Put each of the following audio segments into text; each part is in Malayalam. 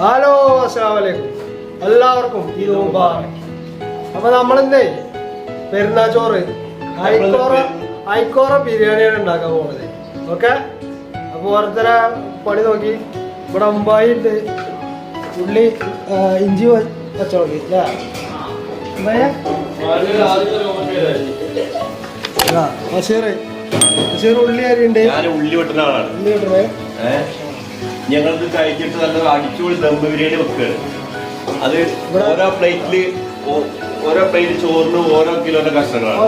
ഹലോ അസ്സലാമു അലൈക്കും എല്ലാവർക്കും ഈദ് മുബാറക്. അപ്പൊ നമ്മളിന്നേ പെരുന്നാച്ചോറ് ഐക്കോറ ബിരിയാണിയാണ് ഉണ്ടാക്കാൻ പോകുന്നത്. ഓക്കെ, അപ്പൊ ഓരോരുത്തര പണി നോക്കി. ഇവിടെ അമ്പായി ഉണ്ട്, ഉള്ളി ഇഞ്ചി പച്ചമുളക് ബഷീർ ഉള്ളി അരിയുണ്ട്. ഉള്ളി വെട്ടുന്ന ആളാണ്. ഞങ്ങൾക്ക് കഴിച്ചിട്ട് നല്ല അടിച്ചുപൊളി ദം ബിരിയാണി വെക്കുകയാണ്. അത് ഓരോ പ്ലേറ്റ് ചോറിന് ഓരോ കിലോന്റെ കഷ്ണങ്ങളാണ്,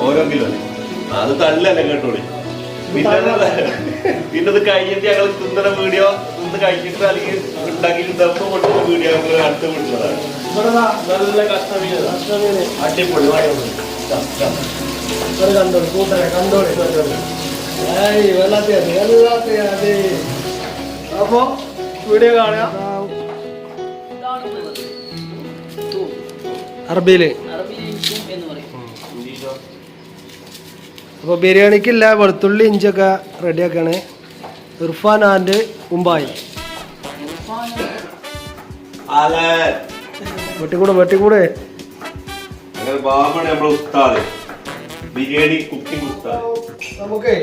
ഓരോ കിലോ. അത് തള്ളല്ല കേട്ടോളി. പിന്നെ അത് കഴിഞ്ഞിട്ട് ഞങ്ങൾ തിന്നണ വീഡിയോ കഴിച്ചിട്ട് അല്ലെങ്കിൽ ഉണ്ടാക്കിയിട്ട് ദമ്മ് കൊണ്ടുള്ള വീഡിയോ ഞങ്ങൾ അടുത്ത് വിടുന്നതാണ്. നല്ല കഷ്ണമീൻ അടിപൊളി കണ്ടോളി കൂട്ടരെ കണ്ടോളി. അപ്പൊ വീഡിയോ കാണുക. അറബിയില് അപ്പൊ ബിരിയാണിക്കില്ല വെളുത്തുള്ളി ഇഞ്ചൊക്കെ റെഡിയാക്കാണ്. ഇർഫാൻ ആൻഡ് ഉമ്പായി. വെട്ടിക്കൂടെ ബിരിയാണി കുക്കിംഗ് ഉസ്താദ്. നമുക്ക്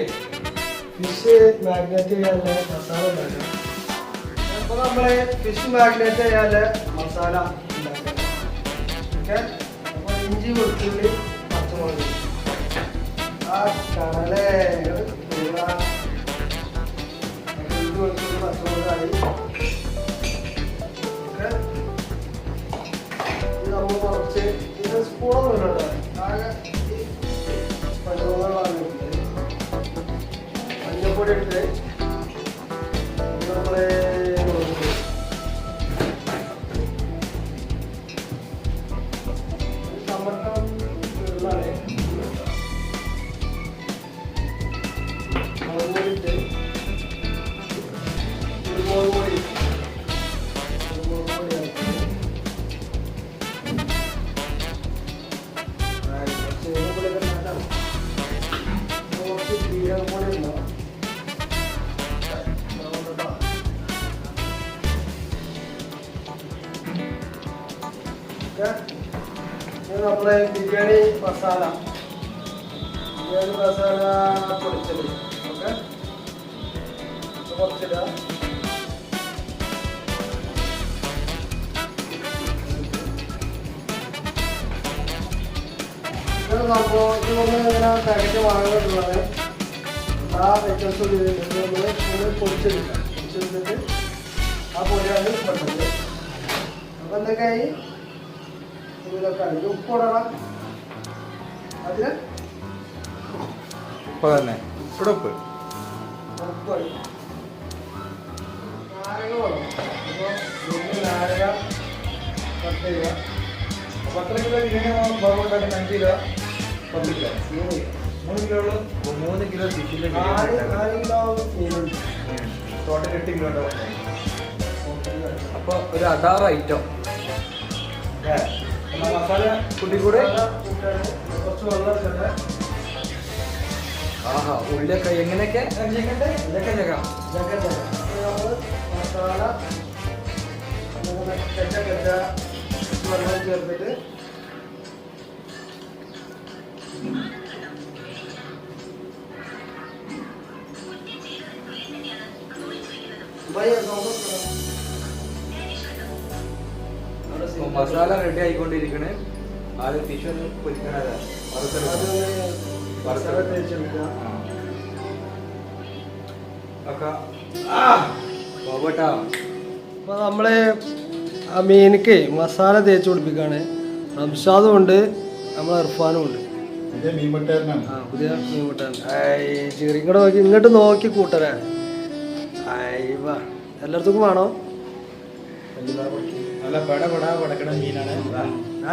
ഫിഷ് മാഗ്നേറ്റ് ചെയ്യാനുള്ള മസാല ഉണ്ടാക്കാം. അപ്പൊ നമ്മള് ഫിഷ് മാഗ്നേറ്റ് ചെയ്യാനുള്ള മസാല ഉണ്ടാക്കാം. ഓക്കെ, അപ്പൊ ഇഞ്ചി വെളുത്തുള്ളി പച്ചമുളക് ആ കടലേ പച്ചമുളകായി. ഓക്കെ, ഇത് നമ്മൾ കുറച്ച് ഇത് സ്പൂണൊന്നും ഇല്ലട്ടോ, ആകെ മഞ്ഞപ്പൊടി എടുത്ത് നമ്മള് ടമട്ടം വെള്ളമാണ് മുളക് പൊടി ഇട്ട് കുരുമുളക് പൊടി നമ്മളെ ബിരിയാണി മസാല പൊടിച്ചത്. ഓക്കെ, കുറച്ചിടുക. സംഭവം ഇതൊന്ന് ഇങ്ങനെ പാക്കറ്റ് വാങ്ങുന്നത് ആ ഐറ്റംസ് നമ്മൾ പൊടിച്ചെടുത്തിട്ട് ആ പൊടിയാണ് പെട്ടത്. അപ്പൊ എന്തൊക്കെയായി ഇതിലൊക്കെ ആയി. ഉപ്പിടണം. അതിന് ഉപ്പ് തന്നെ ഉപ്പിടപ്പ് ഉപ്പായി. നാരങ്ങ വേണം. അപ്പോൾ നാരങ്ങ കട്ട് ചെയ്യുക. 10 കിലോ ബിരിയാണി ഭാഗമുണ്ടാക്കുന്ന 5 കിലോ 10 കിലോ 3 കിലോ 3 കിലോ ഫിഷിന്റെ ടോട്ടൽ 8 കിലോ ഉണ്ടാവും. അപ്പോൾ ഒരു 16 ഐറ്റം മസാല കൂട്ടിക്കൂടെ. കുറച്ച് വെള്ളം ചേർത്ത്. ആഹാ, ഉള്ളിയൊക്കെ എങ്ങനെയൊക്കെ ഇതൊക്കെ ചേക്കാം. മസാല വെള്ളം ചേർത്തിട്ട് മസാല റെഡി ആയിക്കൊണ്ടിരിക്കണേ. ആദ്യം ഫിഷ് ഒന്ന് പൊരിക്കണത് അപ്പൊ നമ്മള് ആ മീനിക്ക് മസാല തേച്ച് പിടിപ്പിക്കാണ്. റംഷാദും ഉണ്ട്, നമ്മളെ ഇർഫാനും ഉണ്ട്. പുതിയ മീൻമുട്ടാൻ. ഇങ്ങോട്ട് നോക്കി, ഇങ്ങോട്ട് നോക്കി കൂട്ടരാ. അയ്യ, എല്ലായിടത്തും വേണോ?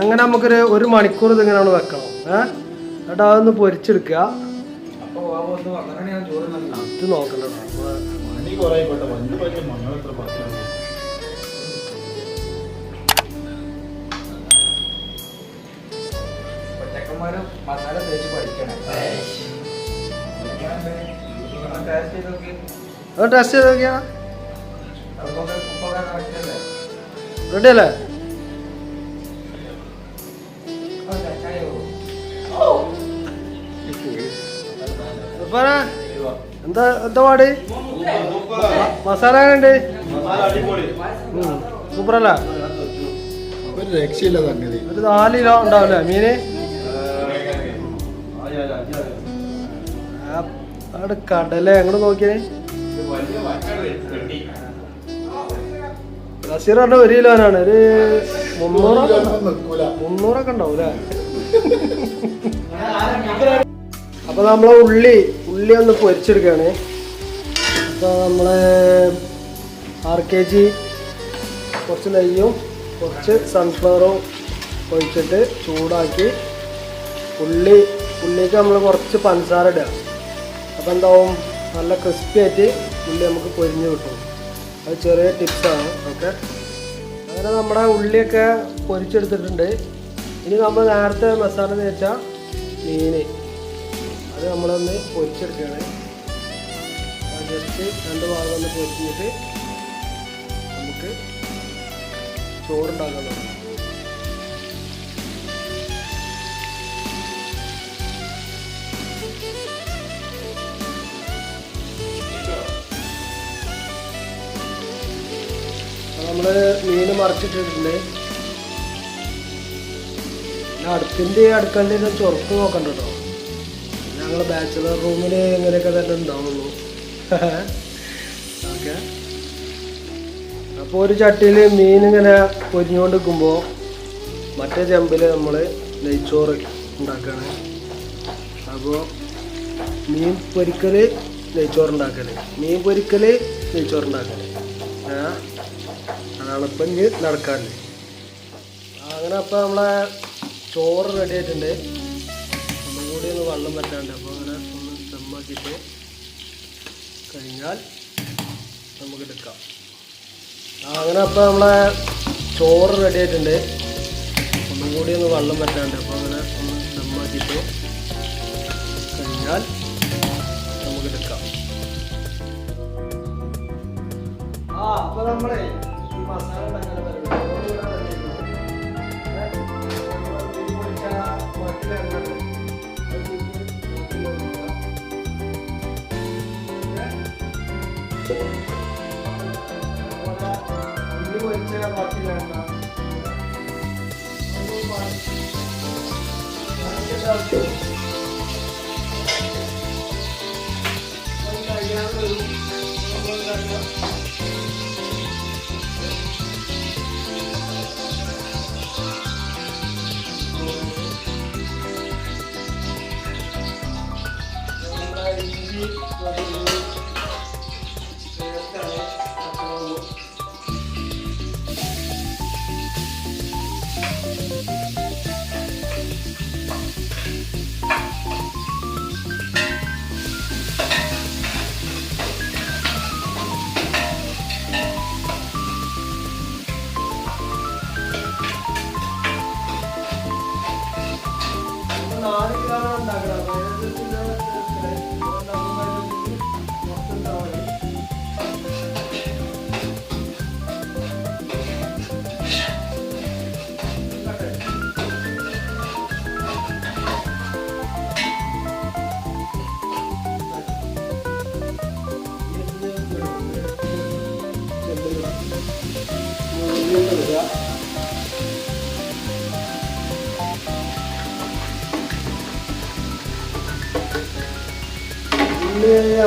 അങ്ങനെ നമുക്കൊരു 1 മണിക്കൂർ ഇതിങ്ങനെയാണ് വെക്കണം. എന്നിട്ട് അതൊന്ന് പൊരിച്ചെടുക്കുക. ഇത് നോക്കണ്ട, മസാല തേച്ച് പഠിക്കണം. ടേസ്റ്റ് ചെയ്ത് നോക്കിയാ. റെഡി അല്ലേ? എന്താ എന്താ പാട്? മസാല ഉണ്ട് സൂപ്പറല്ല? ഒരു രക്ഷയില്ല സംഗതി. ഒരു 4 കിലോ ഉണ്ടാവില്ലേ മീന്? അവിടെ കടലേ അങ്ങോട്ട് നോക്കിയേ. നസീർ പറഞ്ഞ 1 കിലോനാണ്. ഒരു 300 ഉണ്ടാവും അല്ലേ? അപ്പൊ നമ്മളെ ഉള്ളി ഒന്ന് പൊരിച്ചെടുക്കാണ്. അപ്പൊ നമ്മളെ 6 kg കുറച്ച് നെയ്യും കുറച്ച് സൺഫ്ലവറും ഒഴിച്ചിട്ട് ചൂടാക്കി ഉള്ളിലേക്ക് നമ്മൾ കുറച്ച് പഞ്ചസാര ഇടുക. അപ്പോൾ എന്താവും നല്ല ക്രിസ്പി ആയിട്ട് ഉള്ളി നമുക്ക് പൊരിഞ്ഞ് കിട്ടും. അത് ചെറിയ ടിപ്സാണ്. ഓക്കെ, അങ്ങനെ നമ്മുടെ ഉള്ളിയൊക്കെ പൊരിച്ചെടുത്തിട്ടുണ്ട്. ഇനി നമ്മൾ നേരത്തെ മസാല തേച്ച മീൻ അത് നമ്മളൊന്ന് പൊരിച്ചെടുക്കുകയാണ്. ജസ്റ്റ് 2 ഭാഗം ഒന്ന് പൊരിച്ചിട്ട് നമുക്ക് ചോറുണ്ടാക്കാൻ തുടങ്ങും. നമ്മൾ മീൻ മറിച്ചിട്ടിട്ടുണ്ട്. പിന്നെ അടുക്കളൻ്റെ ചുരക്ക് നോക്കണ്ട കേട്ടോ. ഞങ്ങൾ ബാച്ചിലർ റൂമിൽ ഇങ്ങനെയൊക്കെ തന്നെ ഉണ്ടാവുള്ളൂ. ഓക്കെ, അപ്പോൾ ഒരു ചട്ടിയിൽ മീൻ ഇങ്ങനെ പൊരിഞ്ഞുകൊണ്ട് നിൽക്കുമ്പോൾ മറ്റേ ചെമ്പിൽ നമ്മൾ നെയ്ച്ചോറ് ഉണ്ടാക്കുകയാണ്. അപ്പോൾ മീൻ പൊരിക്കൽ നെയ്ച്ചോറുണ്ടാക്കൽ, മീൻ പൊരിക്കൽ നെയ്ച്ചോറുണ്ടാക്കൽ, അതാണ് ഇപ്പം ഇനി നടക്കാറില്ല. അങ്ങനെ അപ്പോൾ നമ്മളെ ചോറ് റെഡി ആയിട്ടുണ്ട്. ഒന്നും കൂടി ഒന്ന് വെള്ളം പറ്റാണ്ട്. അപ്പോൾ അങ്ങനെ ഒന്ന് ദമ്മാക്കിയിട്ട് കഴിഞ്ഞാൽ നമുക്ക് എടുക്കാം. അങ്ങനെ അപ്പോൾ നമ്മളെ ചോറ് റെഡി ആയിട്ടുണ്ട്. ഒന്നും കൂടി ഒന്ന് വെള്ളം പറ്റാണ്ട്. അപ്പോൾ അങ്ങനെ ഒന്ന് ദമ്മാക്കിയിട്ട് കഴിഞ്ഞാൽ നമുക്ക് എടുക്കാം. അപ്പോൾ നമ്മളെ ഈ മസാല ഉണ്ടാക്കാൻ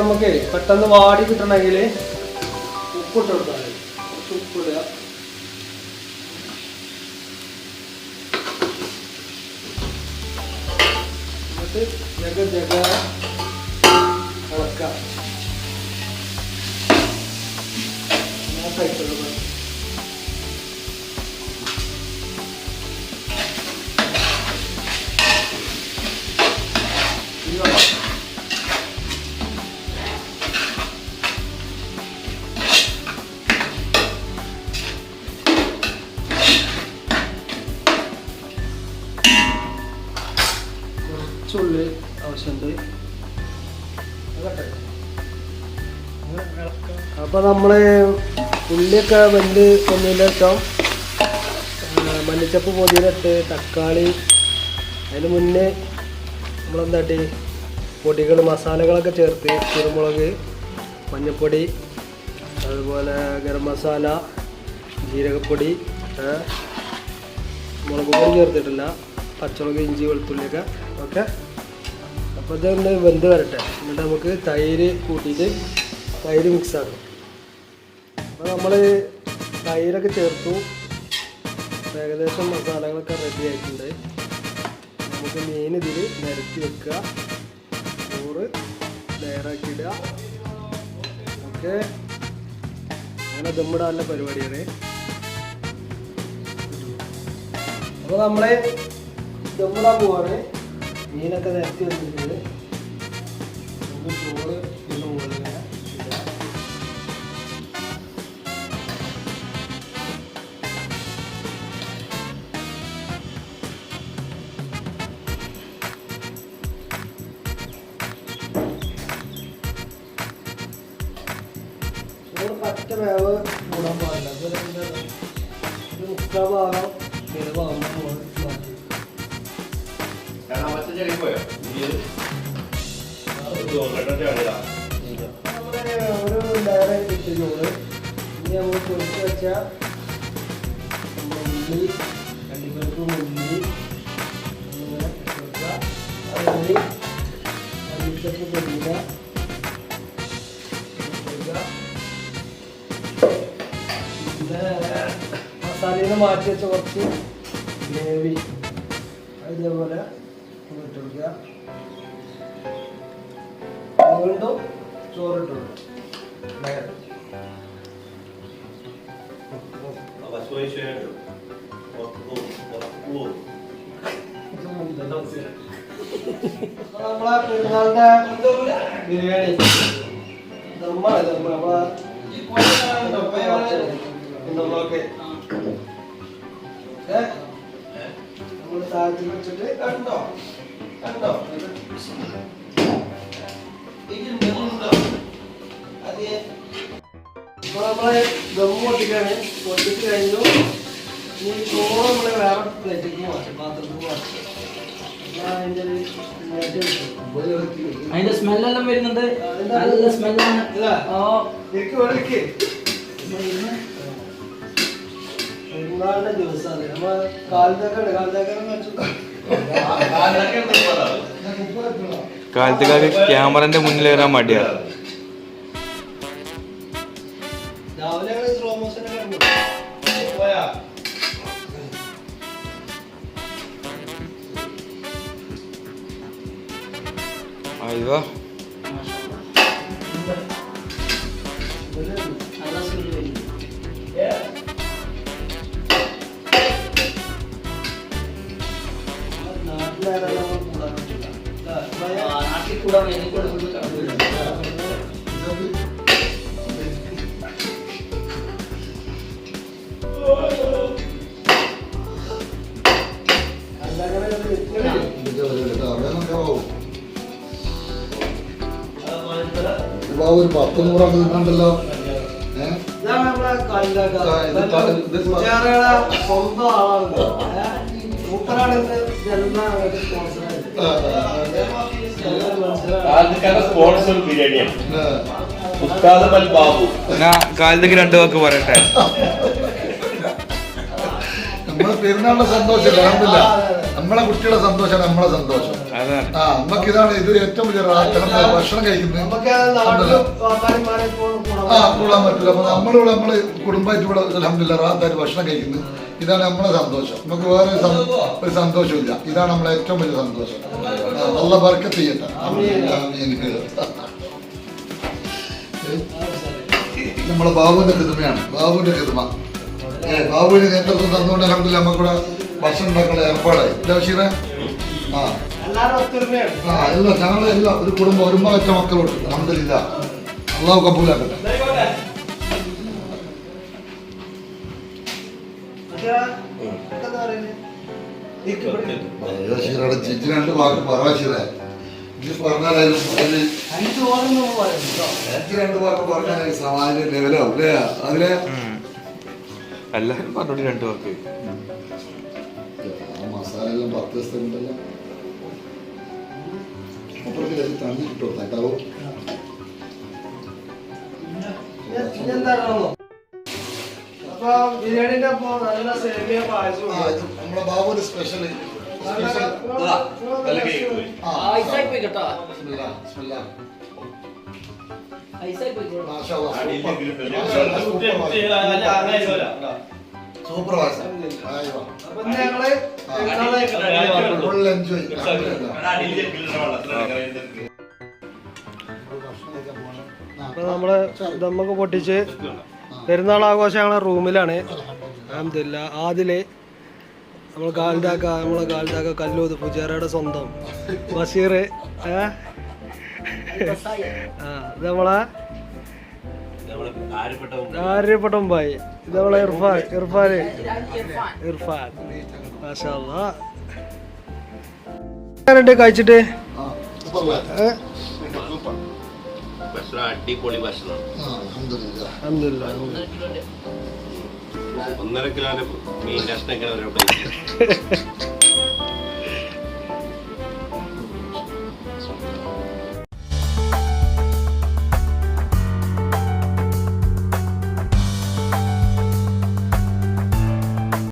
നമുക്ക് പെട്ടെന്ന് വാടി കിട്ടണമെങ്കിൽ ഉപ്പിട്ട് കൊടുത്താൽ ഉപ്പിടുക. എന്നിട്ട് ജഗ ഇളക്കാം. കുറച്ചുള്ളി ആവശ്യമുണ്ട്. അപ്പോൾ നമ്മൾ ഉള്ളിയൊക്കെ വെന്ത് ഒന്നില്ല വെച്ചാൽ മല്ലിച്ചപ്പ് പൊതിയിലിട്ട് തക്കാളി. അതിന് മുന്നേ നമ്മളെന്താട്ടി പൊടികൾ മസാലകളൊക്കെ ചേർത്ത് കുരുമുളക്, മഞ്ഞൾപ്പൊടി, അതുപോലെ ഗരം മസാല, ജീരകപ്പൊടി, മുളക് പൊടി ചേർത്തിട്ടില്ല, പച്ചമുളക്, ഇഞ്ചി, വെളുത്തുള്ളിയൊക്കെ. ഓക്കെ, അപ്പോൾ ഇതൊന്ന് വെന്ത് വരട്ടെ. എന്നിട്ട് നമുക്ക് തൈര് കൂട്ടിയിട്ട് തൈര് മിക്സാക്കും. അപ്പോൾ നമ്മൾ തൈരൊക്കെ ചേർത്തു. ഏകദേശം മസാലകളൊക്കെ റെഡി ആയിട്ടുണ്ട്. നമുക്ക് മീൻ ഇതിൽ നിരത്തി വെക്കുക, ചോറ് ലെയറാക്കി ഇടുക. ഓക്കെ, അങ്ങനെ ദമ്മിടാനുള്ള പരിപാടിയാണ്. അപ്പോൾ നമ്മൾ ദമ്മിടാൻ പോവാണ്. മീനൊക്കെ നിരത്തി വെച്ചിട്ടുണ്ട്. നമുക്ക് ചോറ് ഇതിൻ്റെ മുകളിൽ ഇങ്ങനെ ഇടുക. പച്ച വേവ് കൂടാൻ പാടില്ല. ഒരു 3/4 ഭാഗം വേവാകുമ്പോൾ മാറ്റി. ഒരു ലെയറായിട്ട് ഇട്ട് ചോറ്. ഇനി നമ്മൾ പൊരിച്ച് വെച്ച ഉള്ളി, കണ്ടിപ്പരിപ്പ്, ഉള്ളി അങ്ങനെ വെക്കുക. അതിൽ മല്ലിച്ചപ്പ് പൊടിയില മസാലയിൽ നിന്ന് മാറ്റി വെച്ച കുറച്ച് ഗ്രേവി ഇതേപോലെ ഇട്ട് കൊടുക്കുക. വീണ്ടും ചോറിട്ട് കൊടുക്കുക. നമ്മളെ പെരുന്നാളിന്റെ ബിരിയാണി നമ്മളെ നമ്മൾ താഴത്തിൽ വെച്ചിട്ട് കണ്ടോ കണ്ടോ നമ്മളെ ദമ്മ് പൊട്ടിക്കാണ്. പൊട്ടിച്ച് കഴിഞ്ഞു. ഈ ചോറ് നമ്മളെ വേറെ പ്ലേറ്റിലേക്ക് മാറ്റും, പാത്രത്തിലേക്ക് മാറ്റും. അതിന്റെ സ്മെല്ലെല്ലാം വരുന്നുണ്ട്. നല്ല സ്മെല്ലാണ്. പെരുന്നാളിന്റെ ദിവസമാണ്. നമ്മളെ കാലത്തേക്കാണ് കാലത്തേക്കാര് ക്യാമറന്റെ മുന്നിൽ വരാൻ മടിയാണ്. രാവിലെ സ്ലോ മോഷനൊക്കെ അയ്യോ നാട്ടിൽ കൂടാൻ ഒരു 100 നിന്നുണ്ടല്ലോ. സ്വന്തം ആളാണ്. സൂപ്പറാണ്. സ്പോൺസർ ബിരിയാണിയാണ്. ഉസ്താദ് അൽ ബാബു. കാലത്തേക്ക് 2 വാക്ക് പറയട്ടെ. നമ്മളെ പെരുന്നാളിന്റെ സന്തോഷം കാണുന്നില്ല. നമ്മളെ കുട്ടികളുടെ സന്തോഷമാണ് നമ്മളെ സന്തോഷം. നമുക്ക് ഇതാണ് ഇത് ഏറ്റവും വലിയ ഭക്ഷണം കഴിക്കുന്നത്. കൂടാൻ പറ്റില്ല. അപ്പൊ നമ്മളിവിടെ നമ്മള് കുടുംബമായിട്ട് ഇവിടെ അൽഹംദുലില്ലാ റാഹത്തായിട്ട് ഭക്ഷണം കഴിക്കുന്നത്. ഇതാണ് നമ്മളെ സന്തോഷം. നമുക്ക് വേറെ ഒരു സന്തോഷമില്ല. ഇതാണ് നമ്മളെ ഏറ്റവും വലിയ സന്തോഷം. നല്ല ബർക്കത്ത് ചെയ്യട്ടെ. നമ്മളെ ബാബുവിന്റെ കിതുമയാണ്. ബാബുവിന്റെ കിതുമ. ബാബുവിന് നേതൃത്വം തന്നുകൊണ്ട് അൽഹംദുലില്ലാ നമുക്കിവിടെ ഭക്ഷണം ഉണ്ടാക്കാനുള്ള ഏർപ്പാടായി. ബഷീറെ എല്ലാം ഞങ്ങളെല്ലാം ഒരു കുടുംബം ഒരുമ വെച്ച മക്കളുണ്ട്. അൽഹംദുലില്ലാ അള്ളാഹു കബൂലാക്കട്ടെ. ബഷീറയുടെ ചേച്ചി 2 വാക്ക് പറ. ബഷീറെ ഇത് പറഞ്ഞാലും 2 വാക്ക് പറഞ്ഞാൽ സമാജ ലെവലാവും അല്ലേ? അതിലെ എല്ലാരും പറഞ്ഞോട്ട് 2 വാക്ക്. മസാല എല്ലാം 10 ദിവസത്തേക്കുണ്ടല്ലോ. അപ്പുറത്ത് കയറി തന്നിട്ടോ തട്ടാവോ. അപ്പൊ ബിരിയാണിന്റെ അപ്പൊ നല്ല സേമിയ പായസം നമ്മുടെ ബാബുവിന്റെ സ്പെഷ്യൽ. ഐസായി പോയി കേട്ടോ. ഐസായി പോയി. സൂപ്പർ പായസം. അപ്പൊ ഞങ്ങള് ഫുൾ എൻജോയ്. അപ്പൊ നമ്മള് ദമ്മൊക്കെ പൊട്ടിച്ച് പെരുന്നാൾ ആഘോഷം ഞങ്ങളെ റൂമിലാണ്. അൽഹംദുലില്ലാ. ആദില് നമ്മളെ കാലിതാക്ക കല്ലൂത് പൂജാരയുടെ സ്വന്തം ബഷീർ. ഇത് നമ്മളെ ആര്യപ്പെട്ട മുമ്പായി. ഇത് നമ്മളെ ഇർഫാൻ മാഷാ അല്ലാഹ്. കഴിച്ചിട്ട് അടിപൊളി ഭക്ഷണം. അൽഹംദുലില്ലാ. 1.5 കിലോ മീൻ കഷ്ണൊക്കെ